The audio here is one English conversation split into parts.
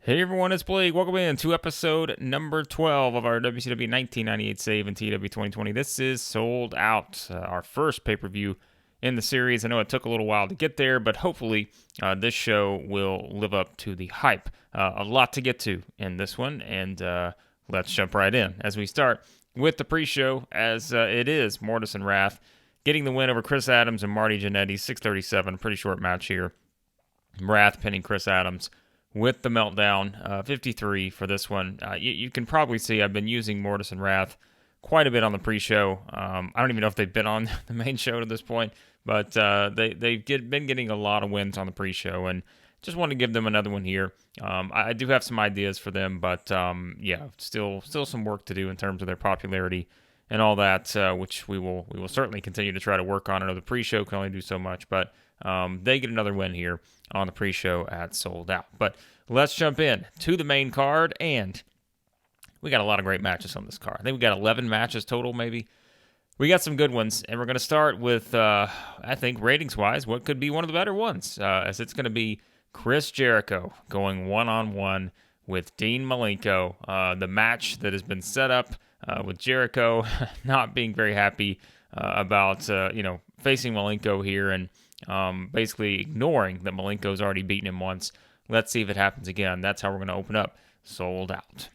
Hey everyone, it's Blake. Welcome in to episode number 12 of our WCW 1998 save and TEW 2020. This is Sold Out, our first pay-per-view in the series. I know it took a little while to get there, but hopefully this show will live up to the hype. A lot to get to in this one, and let's jump right in as we start with the pre-show, as it is Mortis and Wrath getting the win over Chris Adams and Marty Jannetty, 6:37, pretty short match here. Wrath pinning Chris Adams with the meltdown, 53 for this one. You can probably see I've been using Mortis and Wrath quite a bit on the pre-show. I don't even know if they've been on the main show to this point, but they've been getting a lot of wins on the pre-show, and just want to give them another one here. I do have some ideas for them, but yeah, still some work to do in terms of their popularity and all that, which we will certainly continue to try to work on. I know the pre-show can only do so much, but they get another win here on the pre-show at Sold Out. But let's jump in to the main card, and we got a lot of great matches on this card. I think we got 11 matches total, maybe. We got some good ones, and we're going to start with, I think, ratings-wise, what could be one of the better ones, as it's going to be Chris Jericho going one-on-one with Dean Malenko. The match that has been set up with Jericho not being very happy about, facing Malenko here, and basically ignoring that Malenko's already beaten him once. Let's see if it happens again. That's how we're going to open up Sold Out.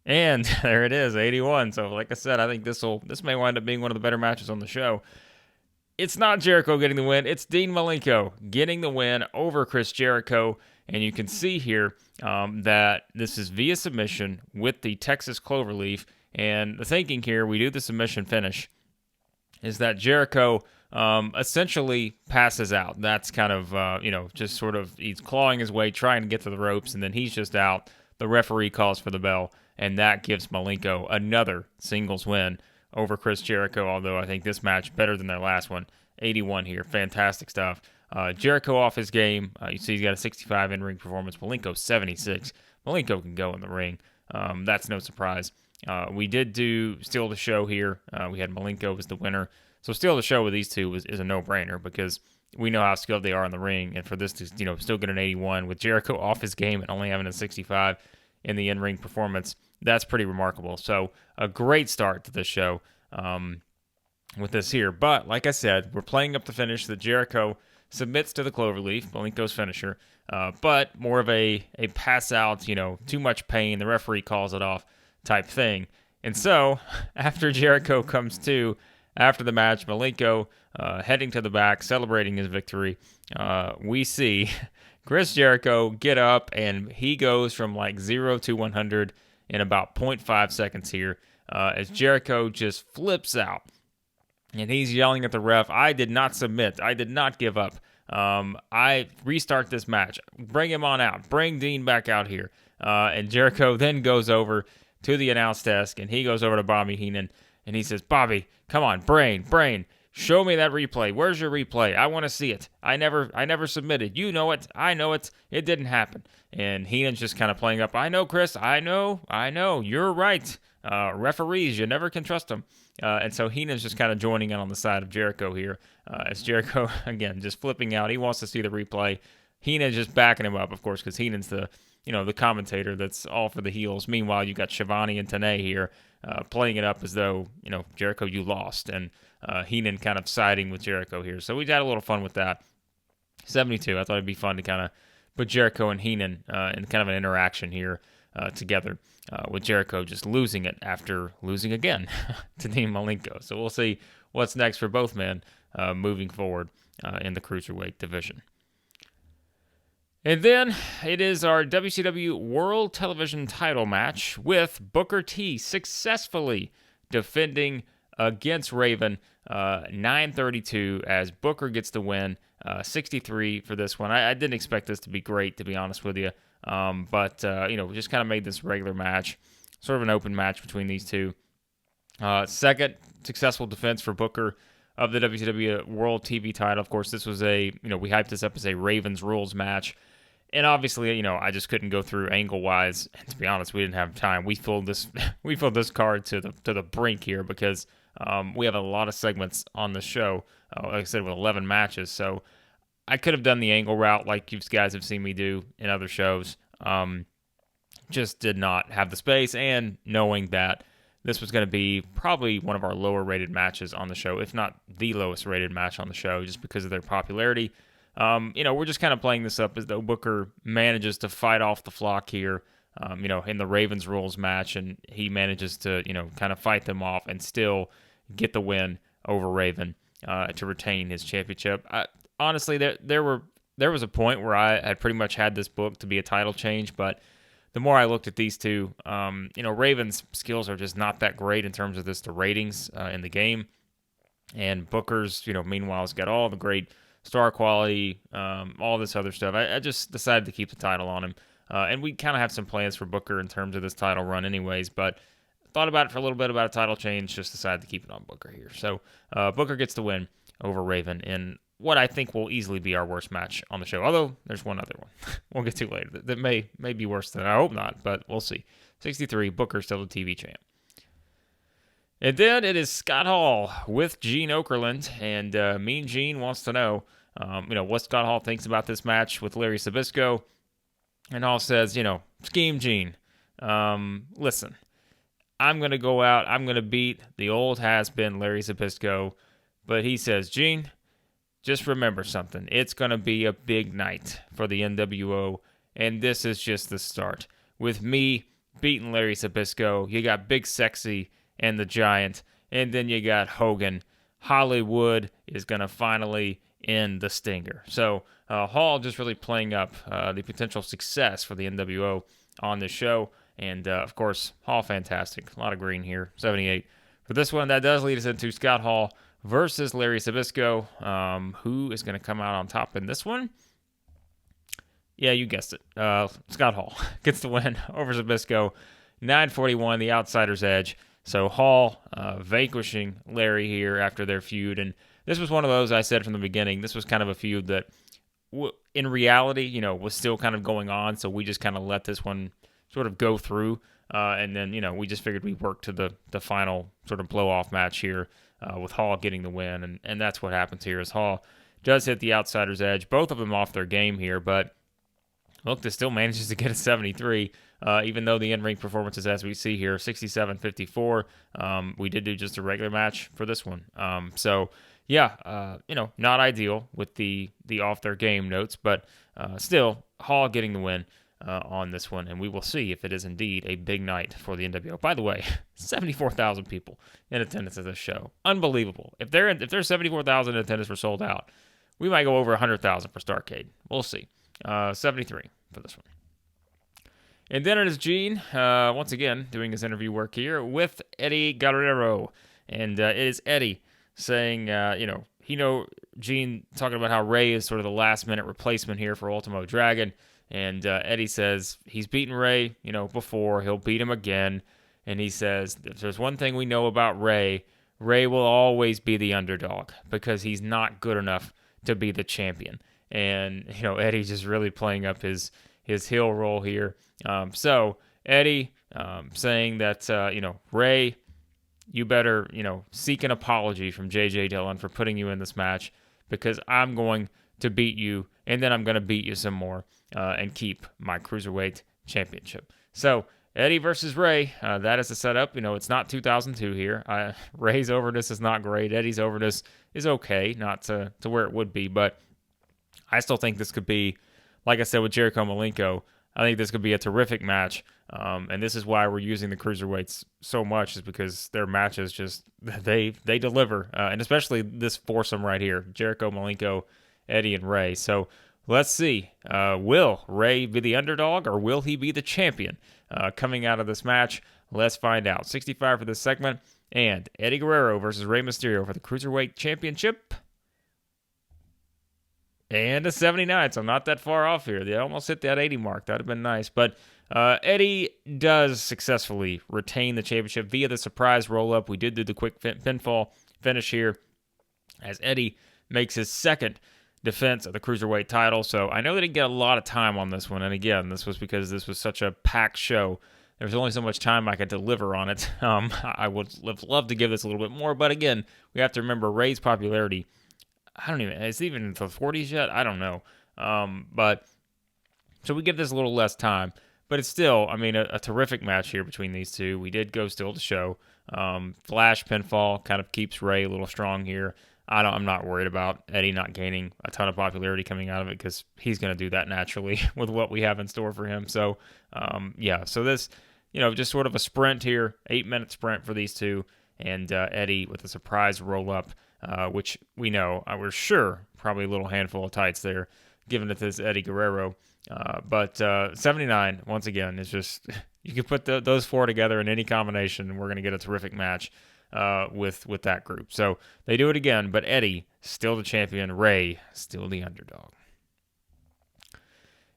And there it is, 81. So like I said, I think this may wind up being one of the better matches on the show. It's not Jericho getting the win. It's Dean Malenko getting the win over Chris Jericho. And you can see here that this is via submission with the Texas Cloverleaf. And the thinking here, we do the submission finish, is that Jericho essentially passes out. That's kind of, just sort of, he's clawing his way, trying to get to the ropes, and then he's just out. The referee calls for the bell, and that gives Malenko another singles win over Chris Jericho, although I think this match better than their last one. 81 here. Fantastic stuff. Jericho off his game. You see he's got a 65 in-ring performance. Malenko 76. Malenko can go in the ring. That's no surprise. We did do Steal the Show here. We had Malenko as the winner. So Steal the Show with these two is a no-brainer, because we know how skilled they are in the ring. And for this to still get an 81 with Jericho off his game and only having a 65 in the in-ring performance, that's pretty remarkable. So a great start to this show with this here. But like I said, we're playing up the finish that Jericho submits to the Cloverleaf, Malenko's finisher, but more of a pass out, too much pain, the referee calls it off type thing. And so after Jericho comes to, after the match, Malenko heading to the back, celebrating his victory, we see Chris Jericho get up, and he goes from like 0 to 100 in about 0.5 seconds here, as Jericho just flips out. And he's yelling at the ref, I did not submit. I did not give up. I restart this match. Bring him on out. Bring Dean back out here. And Jericho then goes over to the announce desk, and he goes over to Bobby Heenan, and he says, Bobby, come on, Brain, show me that replay. Where's your replay? I want to see it. I never submitted. You know it. I know it. It didn't happen. And Heenan's just kind of playing up, I know, Chris. I know. You're right. Referees, you never can trust them. And so Heenan's just kind of joining in on the side of Jericho here. As Jericho, again, just flipping out. He wants to see the replay. Heenan's just backing him up, of course, because Heenan's the commentator that's all for the heels. Meanwhile, you got Shivani and Tenay here playing it up as though, Jericho, you lost. And Heenan kind of siding with Jericho here. So we had a little fun with that. 72, I thought it'd be fun to kind of put Jericho and Heenan in kind of an interaction here together, with Jericho just losing it after losing again to Dean Malenko. So we'll see what's next for both men moving forward in the Cruiserweight division. And then it is our WCW World Television title match, with Booker T successfully defending against Raven, 9:32, as Booker gets the win, 63 for this one. I didn't expect this to be great, to be honest with you, but we just kind of made this regular match, sort of an open match between these two. Second successful defense for Booker of the WCW World TV title. Of course, this was we hyped this up as a Ravens Rules match. And obviously, I just couldn't go through angle-wise. And to be honest, we didn't have time. We filled this card to the brink here, because we have a lot of segments on the show. Like I said, with 11 matches. So I could have done the angle route like you guys have seen me do in other shows. Just did not have the space, and knowing that this was going to be probably one of our lower rated matches on the show, if not the lowest rated match on the show, just because of their popularity. We're just kind of playing this up as though Booker manages to fight off the flock here, in the Ravens Rules match, and he manages to, kind of fight them off and still get the win over Raven to retain his championship. Honestly, there was a point where I had pretty much had this book to be a title change, but the more I looked at these two, Raven's skills are just not that great in terms of the ratings in the game. And Booker's, meanwhile, has got all the great star quality, all this other stuff. I just decided to keep the title on him. And we kind of have some plans for Booker in terms of this title run anyways, but thought about it for a little bit about a title change, just decided to keep it on Booker here. So Booker gets the win over Raven in what I think will easily be our worst match on the show. Although there's one other one we'll get to later that may be worse than I hope not, but we'll see. 63, Booker still the TV champ. And then it is Scott Hall with Gene Okerlund, and Mean Gene wants to know, what Scott Hall thinks about this match with Larry Zbyszko. And Hall says, Scheme Gene, listen, I'm going to go out, I'm going to beat the old has-been Larry Zbyszko, but he says, Gene, just remember something. It's going to be a big night for the NWO, and this is just the start. With me beating Larry Zbyszko, you got Big Sexy and the Giant, and then you got Hogan. Hollywood is going to finally end the Stinger. So Hall just really playing up the potential success for the NWO on this show, and of course, Hall fantastic. A lot of green here, 78. For this one, that does lead us into Scott Hall versus Larry Zbyszko. Who is going to come out on top in this one? Yeah, you guessed it. Scott Hall gets the win over Zbyszko. 9:41, the outsider's edge. So Hall vanquishing Larry here after their feud. And this was one of those I said from the beginning. This was kind of a feud that in reality, was still kind of going on. So we just kind of let this one sort of go through. And then, we just figured we'd work to the final sort of blow-off match here with Hall getting the win. And that's what happens here is Hall does hit the outsider's edge. Both of them off their game here, but look, this still manages to get a 73, even though the in-ring performances, as we see here, 67-54. We did do just a regular match for this one. Not ideal with the off their game notes, but still, Hall getting the win on this one, and we will see if it is indeed a big night for the NWO. By the way, 74,000 people in attendance at this show. Unbelievable. If there's 74,000 in attendance for Sold Out, we might go over 100,000 for Starrcade. We'll see. 73 for this one. And then it is Gene, once again, doing his interview work here with Eddie Guerrero. And it is Eddie saying, Gene talking about how Ray is sort of the last-minute replacement here for Ultimo Dragon. And Eddie says he's beaten Ray, before. He'll beat him again. And he says, if there's one thing we know about Ray, Ray will always be the underdog because he's not good enough to be the champion. And, Eddie's just really playing up his heel role here. So Eddie saying that, Ray, you better, seek an apology from J.J. Dillon for putting you in this match because I'm going to beat you, and then I'm going to beat you some more and keep my Cruiserweight Championship. So Eddie versus Ray, that is the setup. It's not 2002 here. Ray's overness is not great. Eddie's overness is okay, not to where it would be, but I still think this could be, like I said with Jericho Malenko, I think this could be a terrific match. And this is why we're using the Cruiserweights so much, is because their matches just, they deliver. And especially this foursome right here, Jericho, Malenko, Eddie, and Ray. So let's see. Will Ray be the underdog or will he be the champion coming out of this match? Let's find out. 65 for this segment. And Eddie Guerrero versus Rey Mysterio for the Cruiserweight Championship. And a 79, so not that far off here. They almost hit that 80 mark. That would have been nice. But Eddie does successfully retain the championship via the surprise roll-up. We did do the quick pinfall finish here as Eddie makes his second defense of the Cruiserweight title. So I know they didn't get a lot of time on this one. And again, this was because this was such a packed show. There was only so much time I could deliver on it. I would love to give this a little bit more. But again, we have to remember Ray's popularity. Is it even into the 40s yet? I don't know. But So we give this a little less time. But it's still, I mean, a terrific match here between these two. We did go still to show. Flash pinfall kind of keeps Ray a little strong here. I'm not worried about Eddie not gaining a ton of popularity coming out of it because he's going to do that naturally with what we have in store for him. So, so this, just sort of a sprint here, 8-minute sprint for these two, and Eddie with a surprise roll-up, which we know, we're sure, probably a little handful of tights there, given it is Eddie Guerrero. But 79, once again, is just, you can put those four together in any combination, and we're going to get a terrific match with that group. So they do it again, but Eddie, still the champion. Ray, still the underdog.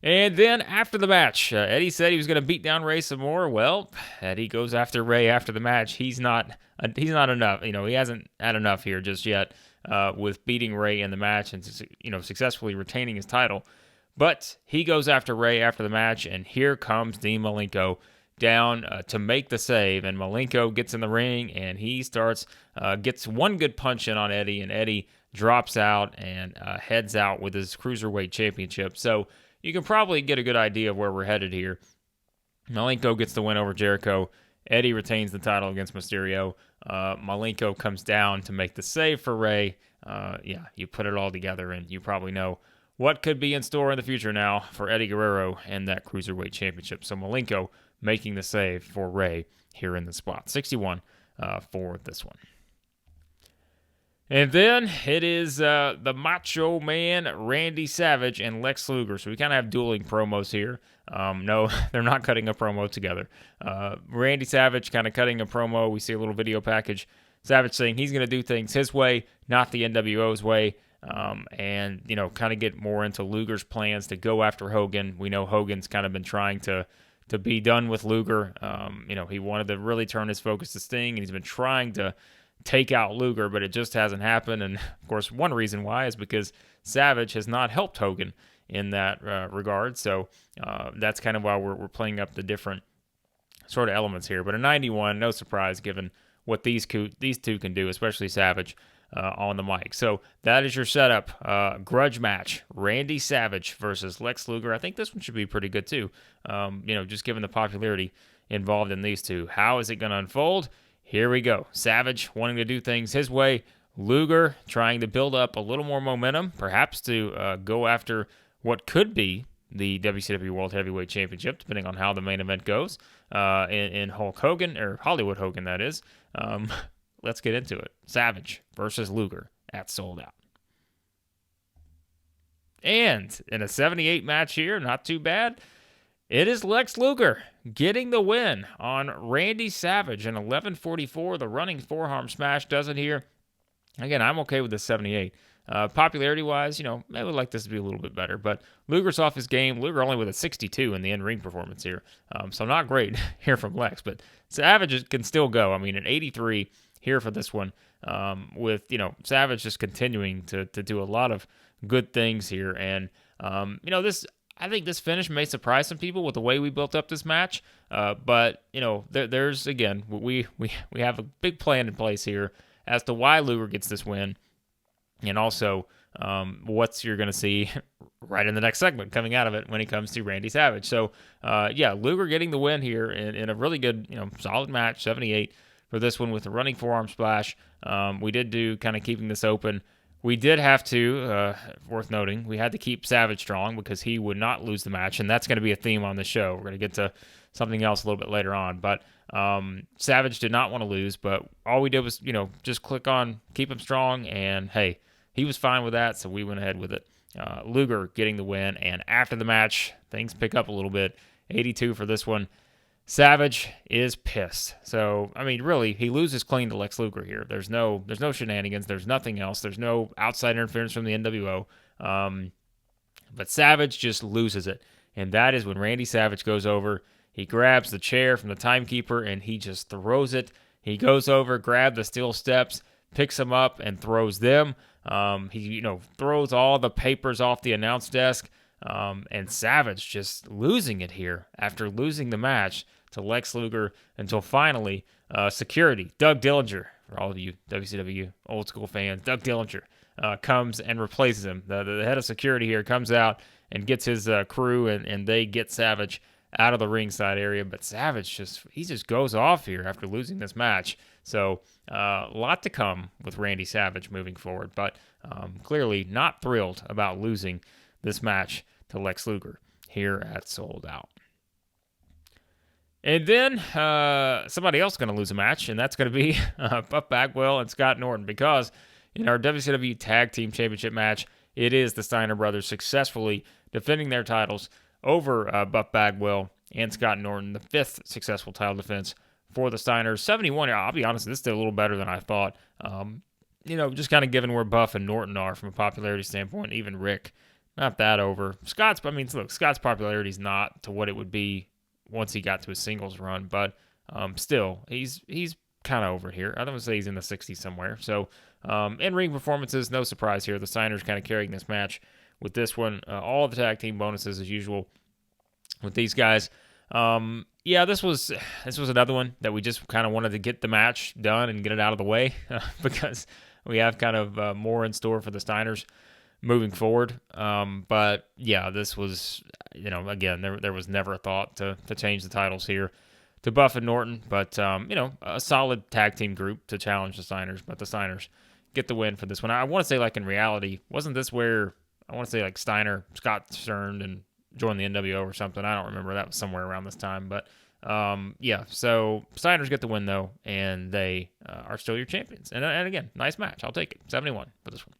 And then after the match, Eddie said he was going to beat down Ray some more. Well, Eddie goes after Ray after the match. He's not enough. He hasn't had enough here just yet with beating Ray in the match and successfully retaining his title. But he goes after Ray after the match, and here comes Dean Malenko down to make the save. And Malenko gets in the ring, and he gets one good punch in on Eddie, and Eddie drops out and heads out with his Cruiserweight Championship. So you can probably get a good idea of where we're headed here. Malenko gets the win over Jericho. Eddie retains the title against Mysterio. Malenko comes down to make the save for Ray. You put it all together, and you probably know what could be in store in the future now for Eddie Guerrero and that Cruiserweight Championship. So Malenko making the save for Ray here in the spot. 61 for this one. And then it is the Macho Man, Randy Savage, and Lex Luger. So we kind of have dueling promos here. No, they're not cutting a promo together. Randy Savage kind of cutting a promo. We see a little video package. Savage saying he's going to do things his way, not the NWO's way. And kind of get more into Luger's plans to go after Hogan. We know Hogan's kind of been trying to be done with Luger. He wanted to really turn his focus to Sting, and he's been trying to take out Luger, but it just hasn't happened. And, of course, one reason why is because Savage has not helped Hogan in that regard. So that's kind of why we're playing up the different sort of elements here. But a 91, no surprise given what these two can do, especially Savage. On the mic. So that is your setup. Grudge match. Randy Savage versus Lex Luger. I think this one should be pretty good too. Just given the popularity involved in these two. How is it going to unfold? Here we go. Savage wanting to do things his way. Luger trying to build up a little more momentum, perhaps to go after what could be the WCW World Heavyweight Championship, depending on how the main event goes. In Hulk Hogan, or Hollywood Hogan, that is. Let's get into it. Savage versus Luger at Sold Out. And in a 78 match here, not too bad, it is Lex Luger getting the win on Randy Savage in 11:44. The running forearm smash does it here. Again, I'm okay with the 78. Popularity-wise, I would like this to be a little bit better, but Luger's off his game. Luger only with a 62 in the in-ring performance here. So not great here from Lex, but Savage can still go. I mean, at 83 here for this one, with, Savage just continuing to do a lot of good things here. And, I think this finish may surprise some people with the way we built up this match. But, there's, again, we have a big plan in place here as to why Luger gets this win. And also, what you're going to see right in the next segment coming out of it when it comes to Randy Savage. So, Luger getting the win here in a really good, solid match, 78 for this one with the running forearm splash. We did do kind of keeping this open. We did have to, worth noting, we had to keep Savage strong because he would not lose the match, and that's going to be a theme on the show. We're going to get to something else a little bit later on, but Savage did not want to lose, but all we did was, just click on keep him strong, and hey, he was fine with that, so we went ahead with it. Luger getting the win, and after the match, things pick up a little bit. 82 for this one. Savage is pissed. So, I mean, really, he loses clean to Lex Luger here. There's no shenanigans. There's nothing else. There's no outside interference from the NWO. But Savage just loses it. And that is when Randy Savage goes over. He grabs the chair from the timekeeper, and he just throws it. He goes over, grabs the steel steps, picks them up, and throws them. He, throws all the papers off the announce desk. And Savage just losing it here after losing the match to Lex Luger until finally security, Doug Dillinger, for all of you WCW old school fans, Doug Dillinger comes and replaces him. The head of security here comes out and gets his crew, and they get Savage out of the ringside area. But Savage just goes off here after losing this match. So a lot to come with Randy Savage moving forward, but clearly not thrilled about losing this match to Lex Luger here at Sold Out. And then somebody else is going to lose a match, and that's going to be Buff Bagwell and Scott Norton, because in our WCW Tag Team Championship match, it is the Steiner brothers successfully defending their titles over Buff Bagwell and Scott Norton, the fifth successful title defense for the Steiners. 71, I'll be honest, this did a little better than I thought. Just kind of given where Buff and Norton are from a popularity standpoint, even Rick, not that over. Scott's popularity is not to what it would be once he got to his singles run, but still, he's kind of over here. I don't want to say he's in the 60s somewhere. So, in-ring performances, no surprise here. The Steiners kind of carrying this match with this one. All the tag team bonuses as usual with these guys. This was another one that we just kind of wanted to get the match done and get it out of the way because we have kind of more in store for the Steiners moving forward. But yeah, this was, again, there was never a thought to change the titles here to Buff and Norton, but a solid tag team group to challenge the Steiners, but the Steiners get the win for this one. I want to say, like, in reality, wasn't this where I want to say like Steiner, Scott turned and joined the NWO or something? I don't remember. That was somewhere around this time, but so Steiners get the win though, and they are still your champions. And again, nice match. I'll take it. 71 for this one.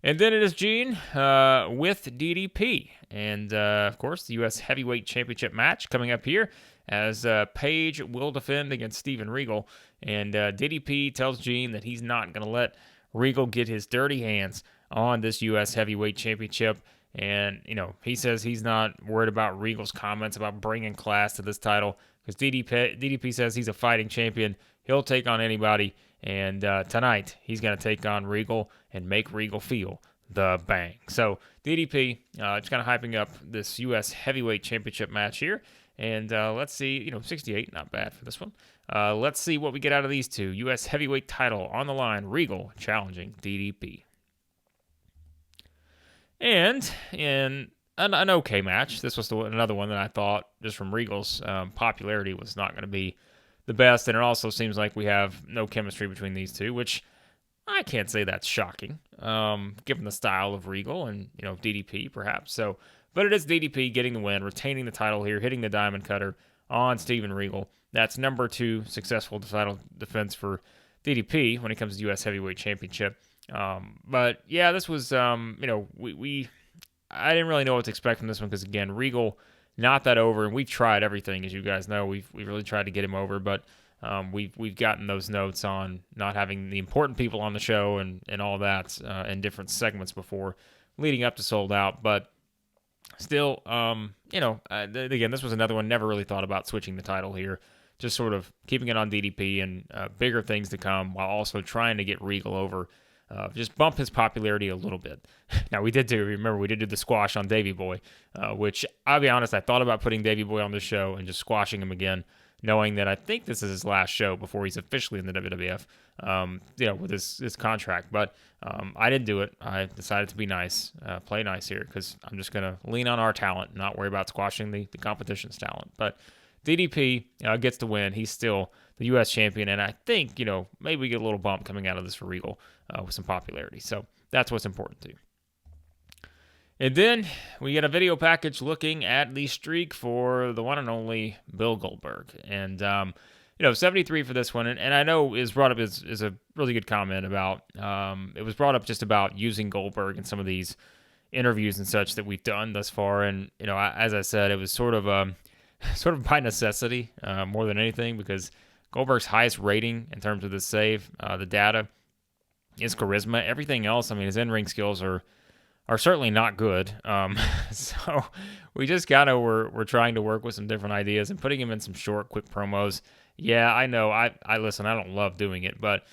And then it is Gene with DDP. And, of course, the U.S. Heavyweight Championship match coming up here as Page will defend against Steven Regal. And DDP tells Gene that he's not going to let Regal get his dirty hands on this U.S. Heavyweight Championship. And, he says he's not worried about Regal's comments about bringing class to this title because DDP says he's a fighting champion. He'll take on anybody. And tonight, he's going to take on Regal and make Regal feel the bang. So DDP just kind of hyping up this U.S. Heavyweight Championship match here. And let's see, 68, not bad for this one. Let's see what we get out of these two. U.S. Heavyweight title on the line, Regal challenging DDP. And in an okay match, this was another one that I thought, just from Regal's popularity, was not going to be the best, and it also seems like we have no chemistry between these two, which I can't say that's shocking, given the style of Regal and, DDP perhaps. So, but it is DDP getting the win, retaining the title here, hitting the Diamond Cutter on Steven Regal. That's number 2 successful title defense for DDP when it comes to U.S. Heavyweight Championship. But yeah, this was, I didn't really know what to expect from this one because, again, Regal, not that over, and we've tried everything, as you guys know. We've really tried to get him over, but we've gotten those notes on not having the important people on the show and all that in different segments before leading up to Sold Out. But still, again, this was another one. Never really thought about switching the title here. Just sort of keeping it on DDP and bigger things to come while also trying to get Regal over. Just bump his popularity a little bit. Now, we did do the squash on Davey Boy, which, I'll be honest, I thought about putting Davey Boy on this show and just squashing him again, knowing that I think this is his last show before he's officially in the WWF, with his contract. But I didn't do it. I decided to be nice, play nice here, because I'm just going to lean on our talent, not worry about squashing the competition's talent. But DDP gets the win. He's still the U.S. champion, and I think, maybe we get a little bump coming out of this for Regal with some popularity. So that's what's important too. And then we get a video package looking at the streak for the one and only Bill Goldberg. And, 73 for this one. And I know is brought up is a really good comment about, it was brought up just about using Goldberg in some of these interviews and such that we've done thus far. And, as I said, it was sort of by necessity more than anything, because Goldberg's highest rating in terms of the save, the data, is charisma. Everything else, his in-ring skills are certainly not good. So we just kind of were trying to work with some different ideas and putting him in some short, quick promos. Yeah, I know. I listen. I don't love doing it, but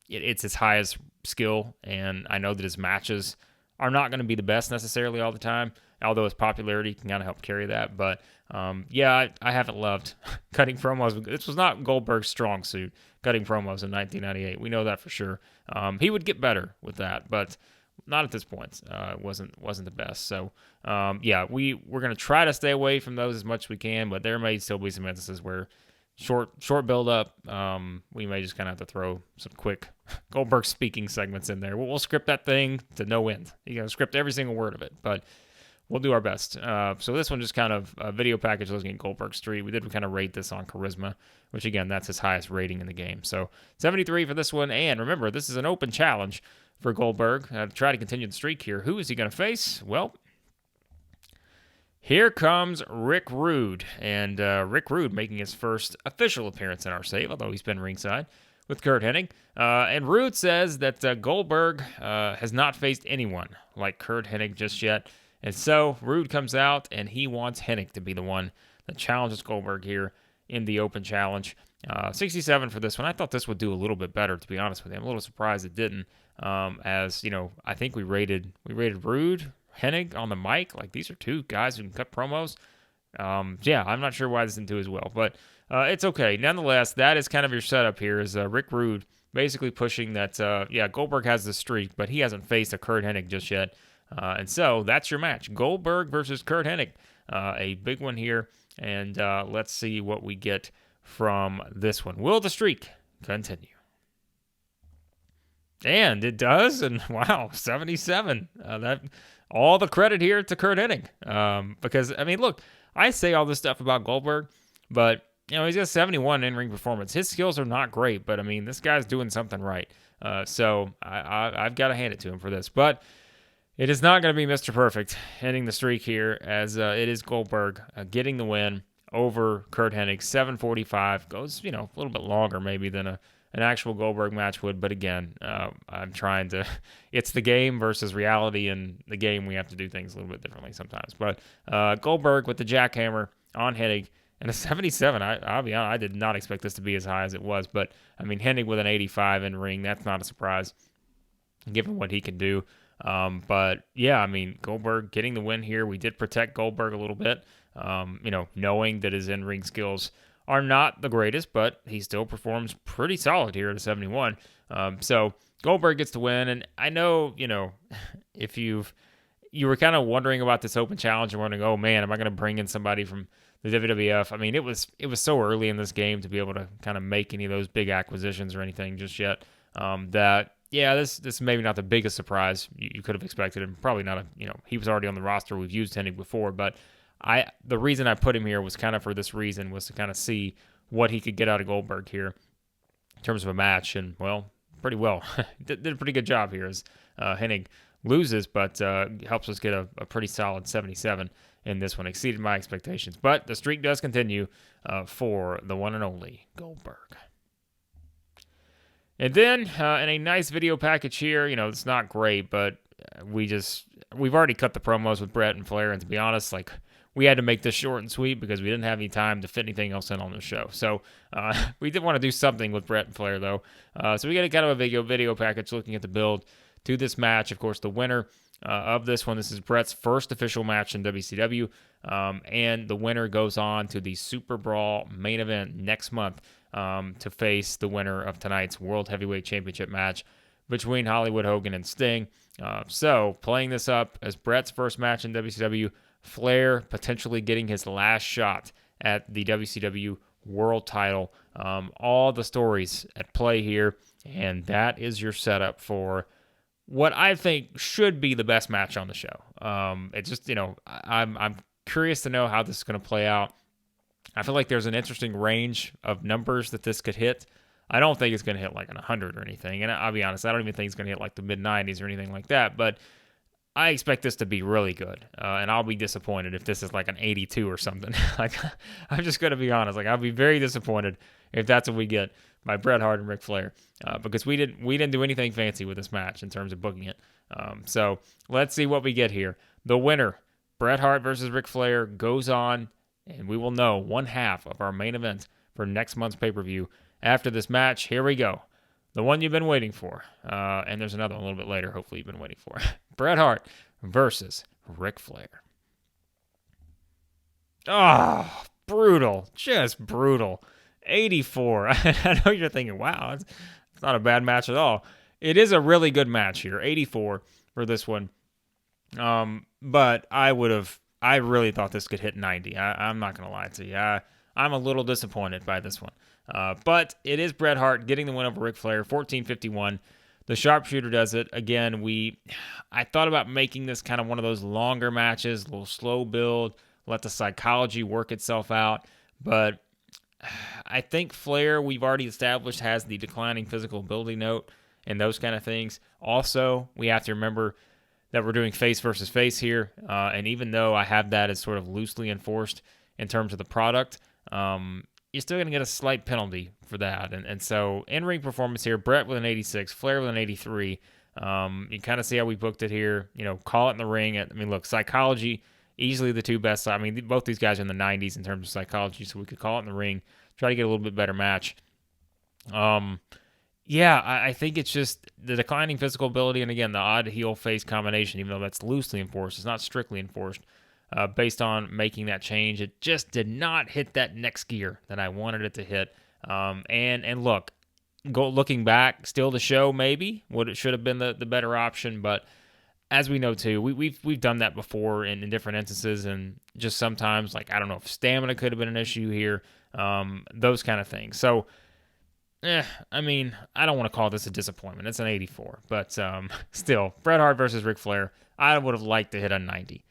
it's his highest skill, and I know that his matches are not going to be the best necessarily all the time. although his popularity can kind of help carry that. But yeah, I haven't loved cutting promos. This was not Goldberg's strong suit, cutting promos in 1998. We know that for sure. He would get better with that, but not at this point. It wasn't the best. So yeah, we're gonna try to stay away from those as much as we can, but there may still be some instances where short build up. We may just kind of have to throw some quick Goldberg speaking segments in there. We'll script that thing to no end. You know, script every single word of it, but we'll do our best. So this one just kind of a video package looking at Goldberg Street. We did kind of rate this on charisma, which again, that's his highest rating in the game. So 73 for this one. And remember, this is an open challenge for Goldberg to try to continue the streak here. Who is he going to face? Well, here comes Rick Rude. And Rick Rude making his first official appearance in our save, although he's been ringside with Curt Hennig. And Rude says that Goldberg has not faced anyone like Curt Hennig just yet. And so Rude comes out, and he wants Hennig to be the one that challenges Goldberg here in the open challenge. 67 for this one. I thought this would do a little bit better, to be honest with you. I'm a little surprised it didn't. As you know, I think we rated Rude, Hennig on the mic. Like, these are two guys who can cut promos. Yeah, I'm not sure why this didn't do as well, but it's okay. Nonetheless, that is kind of your setup here. Is Rick Rude basically pushing that? Yeah, Goldberg has the streak, but he hasn't faced a Curt Hennig just yet. And so that's your match. Goldberg versus Curt Hennig. A big one here. And let's see what we get from this one. Will the streak continue? And it does. And wow, 77. That all the credit here to Curt Hennig. Because, I mean, look, I say all this stuff about Goldberg, but, you know, he's got 71 in-ring performance. His skills are not great, but, I mean, this guy's doing something right. So I've got to hand it to him for this. But it is not going to be Mr. Perfect ending the streak here, as it is Goldberg getting the win over Curt Hennig. 7:45 goes, you know, a little bit longer maybe than an actual Goldberg match would. But again, I'm trying to. It's the game versus reality, and the game we have to do things a little bit differently sometimes. But Goldberg with the jackhammer on Hennig and a 77. I'll be honest, I did not expect this to be as high as it was. But I mean, Hennig with an 85 in ring, that's not a surprise given what he can do. But yeah, I mean, Goldberg getting the win here. We did protect Goldberg a little bit, you know, knowing that his in-ring skills are not the greatest, but he still performs pretty solid here at a 71. So Goldberg gets the win. And I know, you know, if you were kind of wondering about this open challenge and wondering, oh man, am I going to bring in somebody from the WWF? I mean, it was so early in this game to be able to kind of make any of those big acquisitions or anything just yet, that yeah, this is maybe not the biggest surprise you could have expected, and probably not he was already on the roster. We've used Hennig before, but the reason I put him here was kind of for this reason, was to kind of see what he could get out of Goldberg here in terms of a match, and well, pretty well. did a pretty good job here as Hennig loses, but helps us get a pretty solid 77 in this one. Exceeded my expectations, but the streak does continue for the one and only Goldberg. And then, in a nice video package here, you know, it's not great, but we've already cut the promos with Bret and Flair, and to be honest, like, we had to make this short and sweet because we didn't have any time to fit anything else in on the show. So, we did want to do something with Bret and Flair, though. So we got a kind of a video package looking at the build to this match. Of course, the winner of this one, this is Bret's first official match in WCW, and the winner goes on to the SuperBrawl main event next month, to face the winner of tonight's World Heavyweight Championship match between Hollywood Hogan and Sting. So, playing this up as Bret's first match in WCW, Flair potentially getting his last shot at the WCW World title. All the stories at play here, and that is your setup for what I think should be the best match on the show. It's just, you know, I'm curious to know how this is going to play out. I feel like there's an interesting range of numbers that this could hit. I don't think it's going to hit like an 100 or anything. And I'll be honest, I don't even think it's going to hit like the mid-90s or anything like that. But I expect this to be really good. And I'll be disappointed if this is like an 82 or something. Like, I'm just going to be honest. Like, I'll be very disappointed if that's what we get by Bret Hart and Ric Flair. Because we didn't do anything fancy with this match in terms of booking it. So let's see what we get here. The winner, Bret Hart versus Ric Flair, goes on, and we will know one half of our main event for next month's pay-per-view after this match. Here we go. The one you've been waiting for. And there's another one a little bit later, hopefully you've been waiting for. Bret Hart versus Ric Flair. Oh, brutal. Just brutal. 84. I know you're thinking, wow, it's not a bad match at all. It is a really good match here. 84 for this one. But I really thought this could hit 90. I'm not going to lie to you. I'm a little disappointed by this one. But it is Bret Hart getting the win over Ric Flair, 14:51. The sharpshooter does it. Again, I thought about making this kind of one of those longer matches, a little slow build, let the psychology work itself out. But I think Flair, we've already established, has the declining physical ability note and those kind of things. Also, we have to remember that we're doing face versus face here. And even though I have that as sort of loosely enforced in terms of the product, you're still going to get a slight penalty for that. And so in-ring performance here, Bret with an 86, Flair with an 83. You kind of see how we booked it here. Call it in the ring. Look, psychology, easily the two best. Both these guys are in the 90s in terms of psychology, so we could call it in the ring, try to get a little bit better match. I think it's just the declining physical ability, and again, the odd heel-face combination, even though that's loosely enforced, it's not strictly enforced. Based on making that change, it just did not hit that next gear that I wanted it to hit. And look, looking back, still the show maybe what it should have been the better option, but as we know too, we've done that before in different instances, and just sometimes, like, I don't know if stamina could have been an issue here, those kind of things. So, I don't want to call this a disappointment. It's an 84, but still, Bret Hart versus Ric Flair, I would have liked to hit a 90.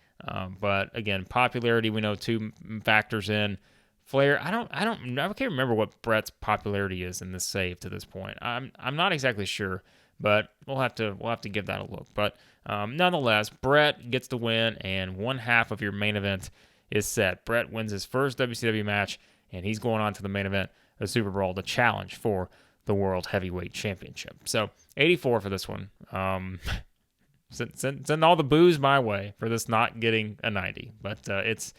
But again, popularity, we know two factors in. Flair, I can't remember what Bret's popularity is in this save to this point. I'm not exactly sure, but we'll have to give that a look. But nonetheless, Bret gets the win, and one half of your main event is set. Bret wins his first WCW match, and he's going on to the main event of SuperBrawl, the challenge for the World Heavyweight Championship. So 84 for this one. Send all the boos my way for this not getting a 90, but it's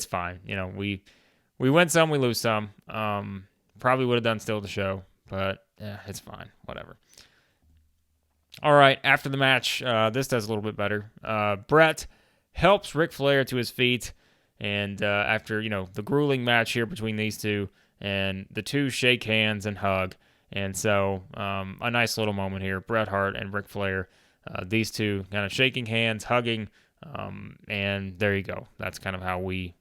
fine. We win some, we lose some. Probably would have done still the show, but it's fine. Whatever. All right, after the match, this does a little bit better. Bret helps Ric Flair to his feet, and after the grueling match here between these two, and the two shake hands and hug, and so a nice little moment here. Bret Hart and Ric Flair. These two kind of shaking hands, hugging, and there you go. That's kind of how we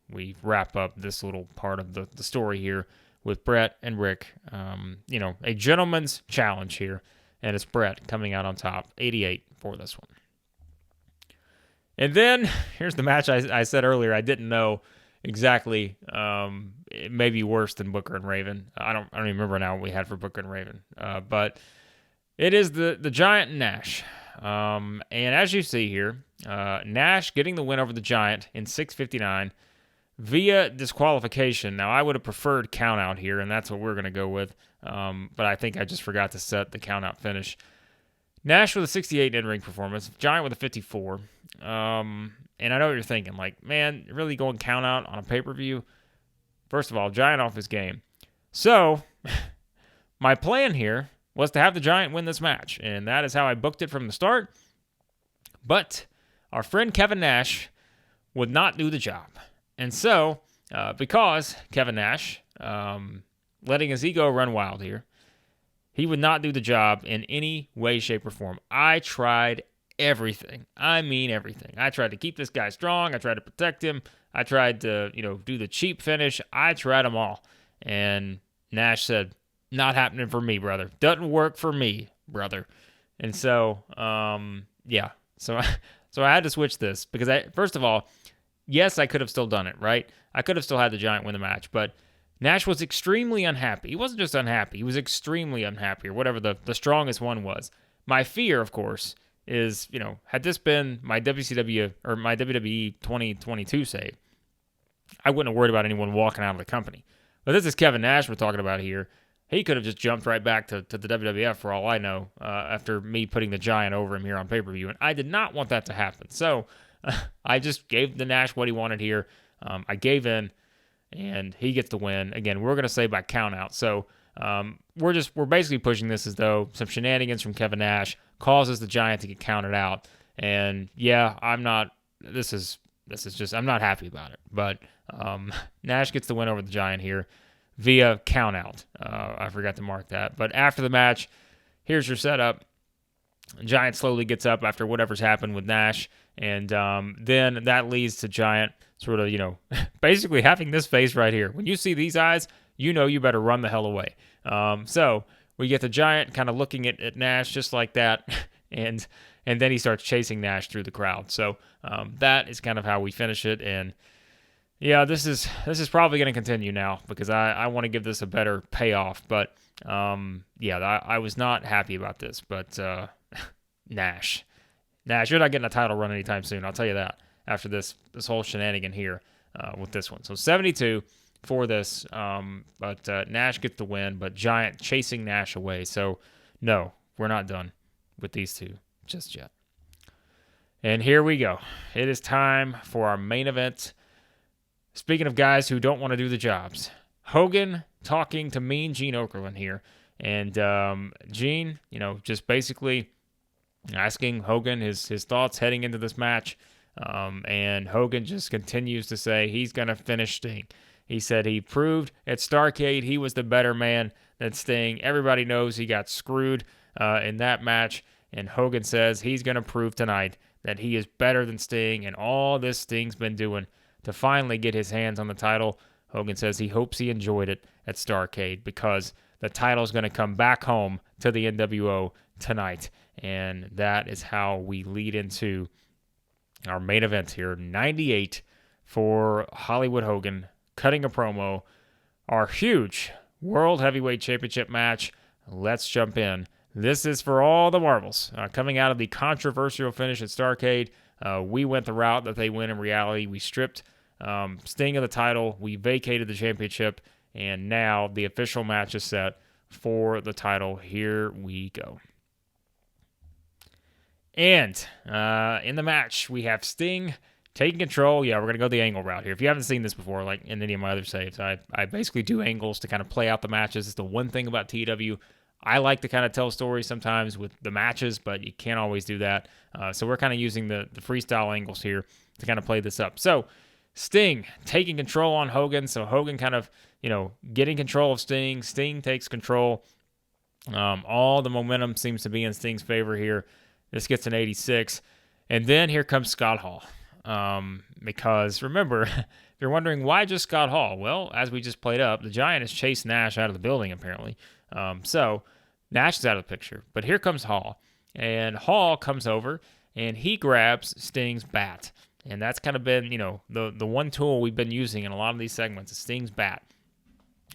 wrap up this little part of the story here with Bret and Rick. A gentleman's challenge here, and it's Bret coming out on top, 88 for this one. And then here's the match I said earlier I didn't know exactly. It may be worse than Booker and Raven. I don't even remember now what we had for Booker and Raven, but it is the Giant and Nash. And as you see here, Nash getting the win over the Giant in 6:59 via disqualification. Now, I would have preferred count out here, and that's what we're going to go with. But I think I just forgot to set the count out finish. Nash with a 68 in-ring performance, Giant with a 54. And I know what you're thinking, like, man, really going count out on a pay-per-view? First of all, Giant off his game. So, my plan here was to have the Giant win this match, and that is how I booked it from the start. But our friend Kevin Nash would not do the job. And so, because Kevin Nash, letting his ego run wild here, he would not do the job in any way, shape, or form. I tried everything. I mean everything. I tried to keep this guy strong. I tried to protect him. I tried to, do the cheap finish. I tried them all. And Nash said, not happening for me, brother. Doesn't work for me, brother. And so, So I had to switch this because first of all, yes, I could have still done it, right? I could have still had the Giant win the match, but Nash was extremely unhappy. He wasn't just unhappy. He was extremely unhappy, or whatever the strongest one was. My fear, of course, is, had this been my WCW or my WWE 2022 save, I wouldn't have worried about anyone walking out of the company. But this is Kevin Nash we're talking about here. He could have just jumped right back to the WWF for all I know after me putting the Giant over him here on pay-per-view, and I did not want that to happen. So I just gave the Nash what he wanted here. I gave in, and he gets the win. Again, we're going to say by count out. So we're basically pushing this as though some shenanigans from Kevin Nash causes the Giant to get counted out. And yeah, I'm not happy about it. But Nash gets the win over the Giant here via countout. I forgot to mark that. But after the match, here's your setup. Giant slowly gets up after whatever's happened with Nash, and then that leads to Giant sort of, basically having this face right here. When you see these eyes, you know you better run the hell away. So we get the Giant kind of looking at Nash just like that, and then he starts chasing Nash through the crowd. So that is kind of how we finish it, and yeah, this is probably going to continue now because I want to give this a better payoff, but I was not happy about this, but Nash, you're not getting a title run anytime soon. I'll tell you that after this whole shenanigan here with this one. So 72 for this, but Nash gets the win, but Giant chasing Nash away. So no, we're not done with these two just yet. And here we go. It is time for our main event. Speaking of guys who don't want to do the jobs, Hogan talking to Mean Gene Okerlund here. And Gene, just basically asking Hogan his thoughts heading into this match. And Hogan just continues to say he's going to finish Sting. He said he proved at Starrcade he was the better man than Sting. Everybody knows he got screwed in that match. And Hogan says he's going to prove tonight that he is better than Sting and all this Sting's been doing to finally get his hands on the title. Hogan says he hopes he enjoyed it at Starrcade because the title's going to come back home to the NWO tonight. And that is how we lead into our main event here. 98 for Hollywood Hogan, cutting a promo. Our huge World Heavyweight Championship match. Let's jump in. This is for all the marbles. Coming out of the controversial finish at Starrcade, we went the route that they went in reality. We stripped Sting of the title. We vacated the championship. And now the official match is set for the title. Here we go. And in the match, we have Sting taking control. Yeah, we're going to go the angle route here. If you haven't seen this before, like in any of my other saves, I basically do angles to kind of play out the matches. It's the one thing about TEW. I like to kind of tell stories sometimes with the matches, but you can't always do that. So we're kind of using the freestyle angles here to kind of play this up. So Sting taking control on Hogan. So Hogan kind of, getting control of Sting. Sting takes control. All the momentum seems to be in Sting's favor here. This gets an 86. And then here comes Scott Hall. Because remember, if you're wondering why just Scott Hall, well, as we just played up, the Giant has chased Nash out of the building apparently. So Nash is out of the picture. But here comes Hall. And Hall comes over and he grabs Sting's bat. And that's kind of been, the one tool we've been using in a lot of these segments is Sting's bat.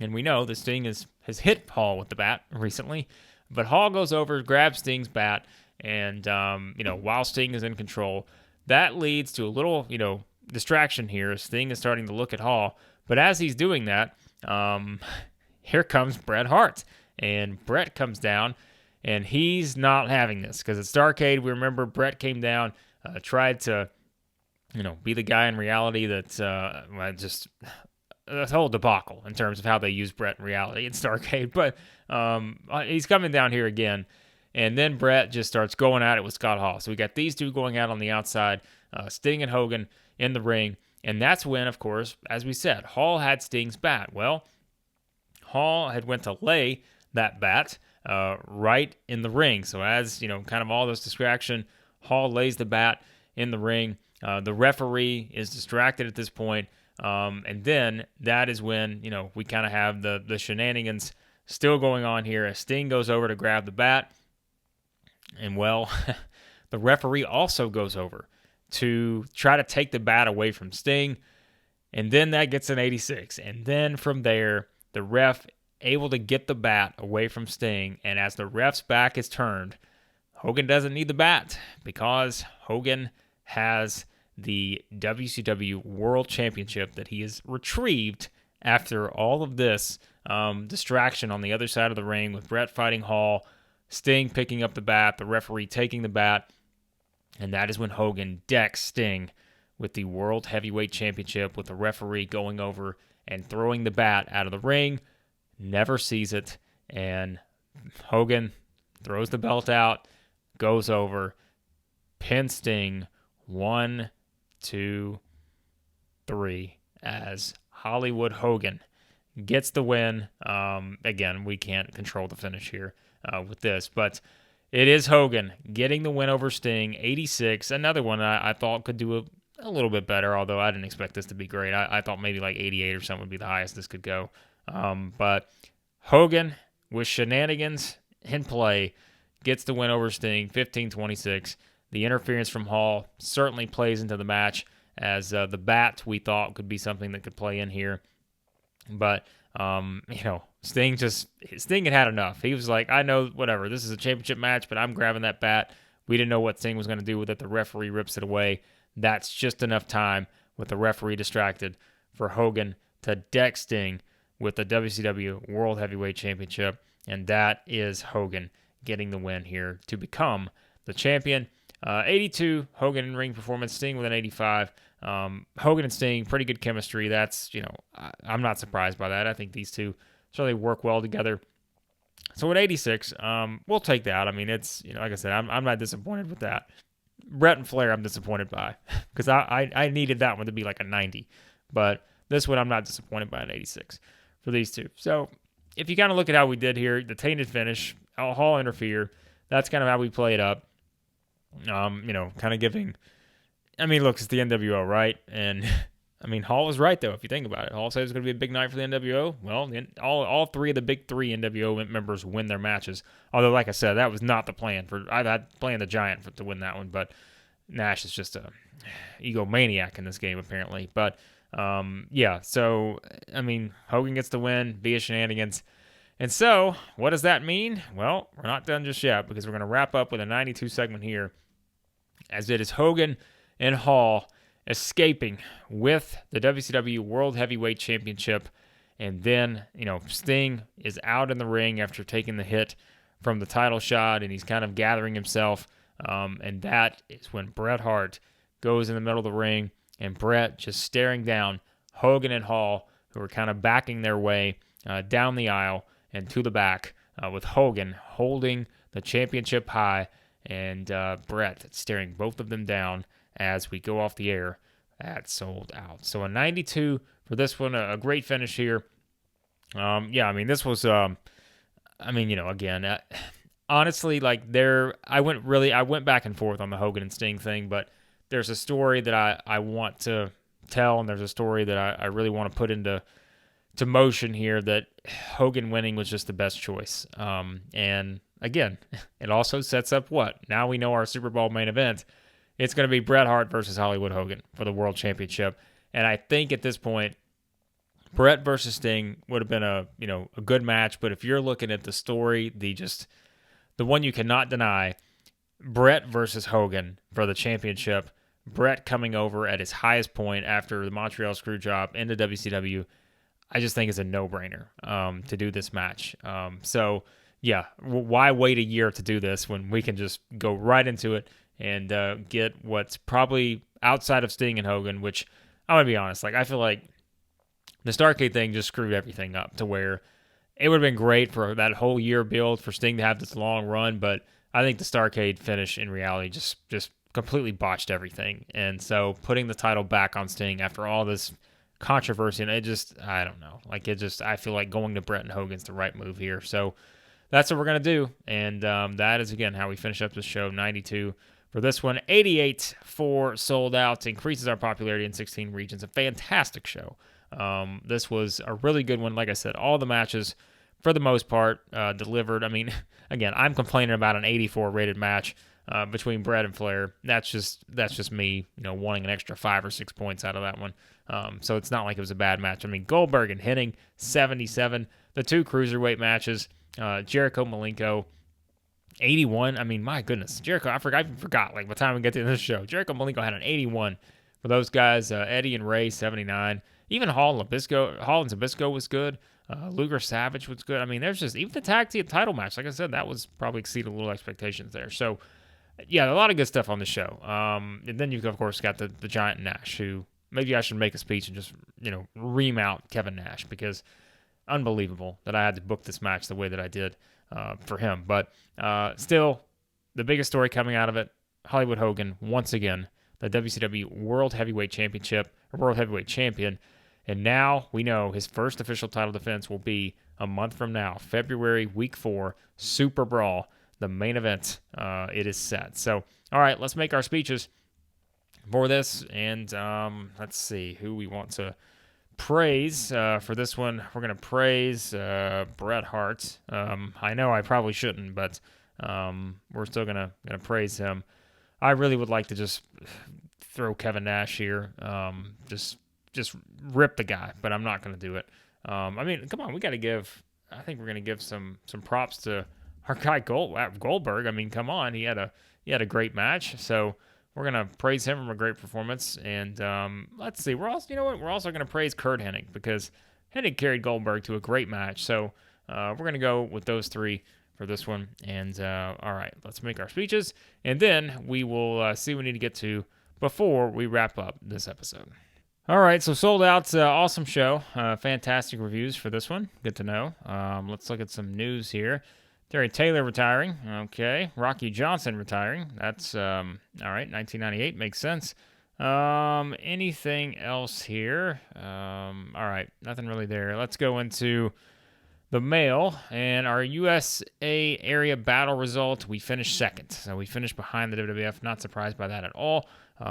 And we know that Sting has hit Hall with the bat recently. But Hall goes over, grabs Sting's bat, and, while Sting is in control, that leads to a little, distraction here. Sting is starting to look at Hall. But as he's doing that, here comes Bret Hart. And Bret comes down, and he's not having this. Because at Starrcade, we remember Bret came down, tried to, be the guy in reality that just a whole debacle in terms of how they use Bret in reality at Starrcade. But he's coming down here again. And then Bret just starts going at it with Scott Hall. So we got these two going out on the outside, Sting and Hogan in the ring. And that's when, of course, as we said, Hall had Sting's bat. Well, Hall had went to lay that bat right in the ring. So as, kind of all this distraction, Hall lays the bat in the ring. The referee is distracted at this point. And then that is when, we kind of have the shenanigans still going on here as Sting goes over to grab the bat. And, well, the referee also goes over to try to take the bat away from Sting. And then that gets an 86. And then from there, the ref able to get the bat away from Sting. And as the ref's back is turned, Hogan doesn't need the bat because Hogan has the WCW World Championship that he has retrieved after all of this distraction on the other side of the ring with Bret fighting Hall, Sting picking up the bat, the referee taking the bat, and that is when Hogan decks Sting with the World Heavyweight Championship with the referee going over and throwing the bat out of the ring, never sees it, and Hogan throws the belt out, goes over, pins Sting 1, 2, 3, as Hollywood Hogan gets the win. Again, we can't control the finish here with this, but it is Hogan getting the win over Sting, 86. Another one I thought could do a little bit better, although I didn't expect this to be great. I thought maybe like 88 or something would be the highest this could go. But Hogan, with shenanigans in play, gets the win over Sting, 15-26. The interference from Hall certainly plays into the match, as the bat we thought could be something that could play in here. But, Sting had enough. He was like, I know, whatever, this is a championship match, but I'm grabbing that bat. We didn't know what Sting was going to do with it. The referee rips it away. That's just enough time with the referee distracted for Hogan to deck Sting with the WCW World Heavyweight Championship. And that is Hogan getting the win here to become the champion. 82, Hogan in ring performance, Sting with an 85. Hogan and Sting, pretty good chemistry. That's, I'm not surprised by that. I think these two certainly work well together. So at 86, we'll take that. I mean, it's, like I said, I'm not disappointed with that. Bret and Flair, I'm disappointed by, because I needed that one to be like a 90. But this one, I'm not disappointed by an 86 for these two. So if you kind of look at how we did here, the tainted finish, Hall interfere, that's kind of how we play it up. Kind of giving, look, it's the NWO, right? And, Hall was right, though, if you think about it. Hall said it's going to be a big night for the NWO. Well, all three of the big three NWO members win their matches. Although, like I said, that was not the plan. I had planned the Giant to win that one, but Nash is just a egomaniac in this game, apparently. But, so, Hogan gets the win via shenanigans. And so, what does that mean? Well, we're not done just yet, because we're going to wrap up with a 92 segment here, as it is Hogan and Hall escaping with the WCW World Heavyweight Championship. And then, Sting is out in the ring after taking the hit from the title shot, and he's kind of gathering himself. And that is when Bret Hart goes in the middle of the ring, and Bret just staring down Hogan and Hall, who are kind of backing their way down the aisle and to the back, with Hogan holding the championship high, and Bret staring both of them down as we go off the air at Sold Out. So a 92 for this one, a great finish here. This was, again, honestly, I went back and forth on the Hogan and Sting thing, but there's a story that I want to tell, and there's a story that I really want to put into motion here, that Hogan winning was just the best choice. And again, it also sets up what? Now we know our SuperBrawl main event. It's going to be Bret Hart versus Hollywood Hogan for the World Championship. And I think at this point, Bret versus Sting would have been a good match. But if you're looking at the story, the one you cannot deny, Bret versus Hogan for the championship, Bret coming over at his highest point after the Montreal Screwjob into WCW, I just think it's a no-brainer to do this match. Why wait a year to do this when we can just go right into it and get what's probably outside of Sting and Hogan, which I'm going to be honest, I feel like the Starrcade thing just screwed everything up to where it would have been great for that whole year build for Sting to have this long run, but I think the Starrcade finish in reality just completely botched everything. And so putting the title back on Sting after all this controversy, and I don't know. I feel like going to Bret and Hogan's the right move here. So that's what we're going to do. And that is, again, how we finish up this show, 92 for this one. 88 for Sold Out. Increases our popularity in 16 regions. A fantastic show. This was a really good one. Like I said, all the matches, for the most part, delivered. Again, I'm complaining about an 84 rated match between Bret and Flair. That's just me, wanting an extra 5 or 6 points out of that one. So it's not like it was a bad match. Goldberg and Hennig, 77. The two cruiserweight matches, Jericho, Malenko, 81. My goodness, Jericho, I even forgot, by the time we get to this show. Jericho, Malenko had an 81 for those guys. Eddie and Ray, 79. Even Hall and Zbyszko was good. Luger Savage was good. There's just, even the tag team title match, like I said, that was probably exceeded a little expectations there. So, yeah, a lot of good stuff on the show. And then you've, of course, got the Giant Nash, who maybe I should make a speech and just, remount Kevin Nash, because unbelievable that I had to book this match the way that I did for him. But still, the biggest story coming out of it, Hollywood Hogan, once again, the WCW World Heavyweight Championship, or World Heavyweight Champion. And now we know his first official title defense will be a month from now, February, week 4, SuperBrawl, the main event. It is set. So, all right, let's make our speeches for this. And let's see who we want to praise for this one. We're going to praise Bret Hart. I know I probably shouldn't, but we're still going to praise him. I really would like to just throw Kevin Nash here. Just rip the guy, but I'm not going to do it. I mean, come on, I think we're going to give some props to our guy Goldberg. I mean, come on, he had a great match, so we're going to praise him for a great performance. And let's see, we're also going to praise Curt Hennig, because Hennig carried Goldberg to a great match. So we're going to go with those 3 for this one. And all right, let's make our speeches, and then we will see what we need to get to before we wrap up this episode. All right, so sold out, awesome show, fantastic reviews for this one. Good to know. Let's look at some news here. Terry Taylor retiring. Okay, Rocky Johnson retiring. That's all right. 1998 makes sense. Anything else here? All right, nothing really there. Let's go into the mail and our USA area battle result. We finished second, so we finished behind the WWF. Not surprised by that at all.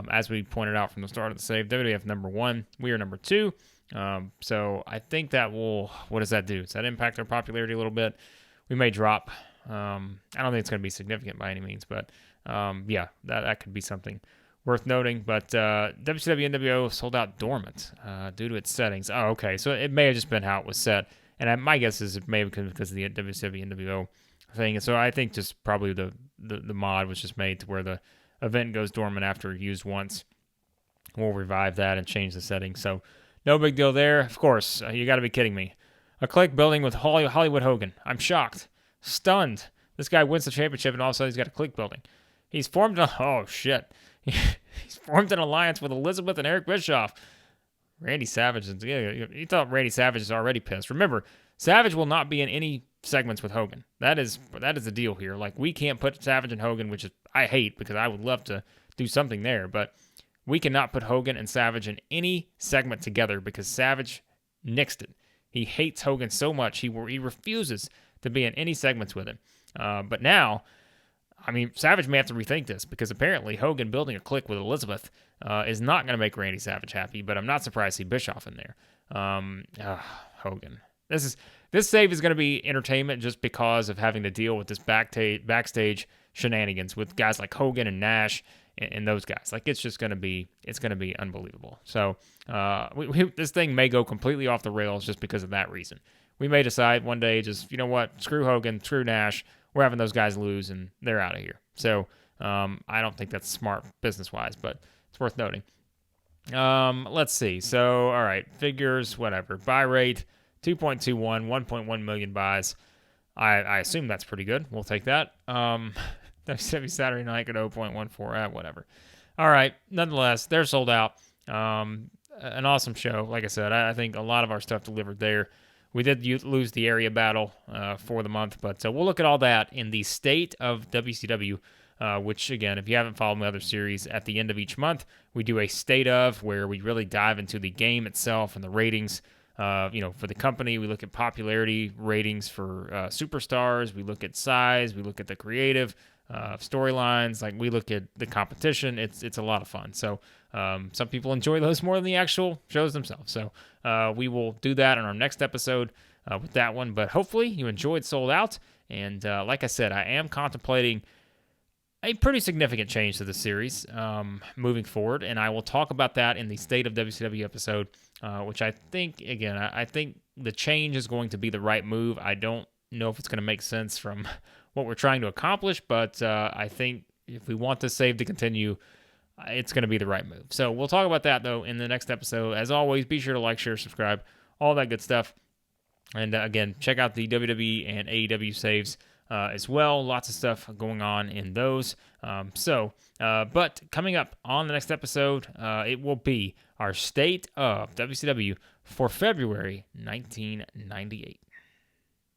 As we pointed out from the start of the save, WWF number 1, we are number 2. So I think that will, what does that do? Does that impact our popularity a little bit? We may drop. I don't think it's going to be significant by any means, but yeah, that could be something worth noting. But WCW NWO sold out dormant due to its settings. Oh, okay. So it may have just been how it was set. And my guess is it may have been because of the WCW NWO thing. And so I think just probably the mod was just made to where the event goes dormant after used once. We'll revive that and change the settings. So no big deal there. Of course, you got to be kidding me. A clique building with Hollywood Hogan. I'm shocked. Stunned. This guy wins the championship and all of a sudden he's got a clique building. He's formed oh shit. He's formed an alliance with Elizabeth and Eric Bischoff. Randy Savage. You thought Randy Savage is already pissed. Remember, Savage will not be in any segments with Hogan. That is the deal here. Like, we can't put Savage and Hogan, which is I hate, because I would love to do something there, but we cannot put Hogan and Savage in any segment together because Savage nixed it. He hates Hogan so much he refuses to be in any segments with him. But now, I mean, Savage may have to rethink this, because apparently Hogan building a clique with Elizabeth is not going to make Randy Savage happy, but I'm not surprised to see Bischoff in there. Hogan. This save is going to be entertainment just because of having to deal with this backstage shenanigans with guys like Hogan and Nash and those guys. Like, it's going to be unbelievable. So this thing may go completely off the rails just because of that reason. We may decide one day, just, you know what, screw Hogan, screw Nash. We're having those guys lose and they're out of here. So I don't think that's smart business-wise, but it's worth noting. Let's see. So, all right, figures, whatever. Buy rate, 2.21, 1.1 million buys. I assume that's pretty good. We'll take that. WCW Saturday Night at 0.14, whatever. All right, nonetheless, they're sold out. An awesome show. Like I said, I think a lot of our stuff delivered there. We did lose the area battle for the month, but we'll look at all that in the State of WCW, which, again, if you haven't followed my other series, at the end of each month, we do a State of, where we really dive into the game itself and the ratings. For the company, we look at popularity ratings for superstars. We look at size. We look at the creative storylines. Like, we look at the competition. It's a lot of fun. So some people enjoy those more than the actual shows themselves. So we will do that in our next episode with that one. But hopefully you enjoyed Sold Out. And like I said, I am contemplating a pretty significant change to the series moving forward. And I will talk about that in the State of WCW episode, which I think, again, I think the change is going to be the right move. I don't know if it's going to make sense from what we're trying to accomplish, but I think if we want this save to continue, it's going to be the right move. So we'll talk about that, though, in the next episode. As always, be sure to like, share, subscribe, all that good stuff. And again, check out the WWE and AEW saves as well. Lots of stuff going on in those. But coming up on the next episode, it will be our State of WCW for February 1998.